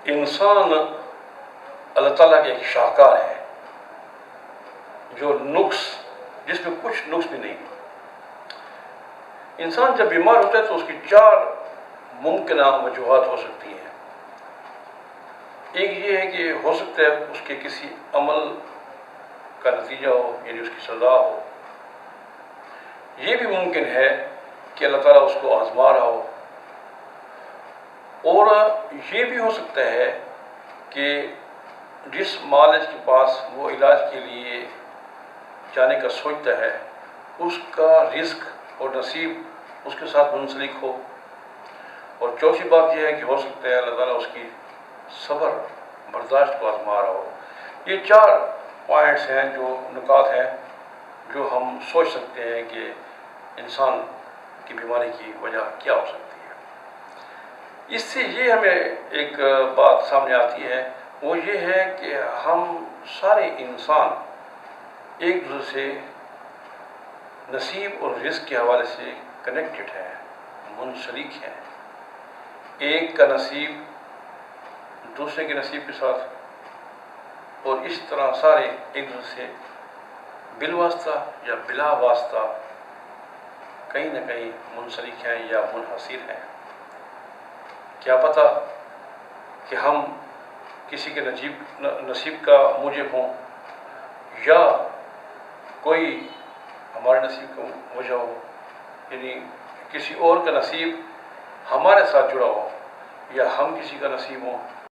انسان اللہ تعالیٰ کے ایک شاہکار ہے جو جس میں کچھ نقص بھی نہیں. انسان جب بیمار ہوتا ہے تو اس کی 4 ممکنہ وجوہات ہو سکتی ہیں. ایک یہ ہے کہ ہو سکتا ہے اس کے کسی عمل کا نتیجہ ہو، یعنی اس کی سزا ہو. یہ بھی ممکن ہے کہ اللہ تعالیٰ اس کو آزما رہا ہو. اور یہ بھی ہو سکتا ہے کہ جس معالج کے پاس وہ علاج کے لیے جانے کا سوچتا ہے اس کا رزق اور نصیب اس کے ساتھ منسلک ہو. اور چوتھی بات یہ ہے کہ ہو سکتا ہے اللہ تعالیٰ اس کی صبر برداشت کو آزما رہا ہو. یہ 4 پوائنٹس ہیں، جو نکات ہیں جو ہم سوچ سکتے ہیں کہ انسان کی بیماری کی وجہ کیا ہو سکتی ہے. اس سے یہ ہمیں ایک بات سامنے آتی ہے، وہ یہ ہے کہ ہم سارے انسان ایک دوسرے سے نصیب اور رزق کے حوالے سے کنیکٹڈ ہیں، منسلک ہیں. ایک کا نصیب دوسرے کے نصیب کے ساتھ، اور اس طرح سارے ایک دوسرے سے بالواسطہ یا بلا واسطہ کہیں نہ کہیں منسلک ہیں یا منحصر ہیں. کیا پتہ کہ ہم کسی کے نصیب کا موجب ہوں یا کوئی ہمارے نصیب کا وجہ ہو، یعنی کسی اور کا نصیب ہمارے ساتھ جڑا ہو، یا ہم کسی کا نصیب ہوں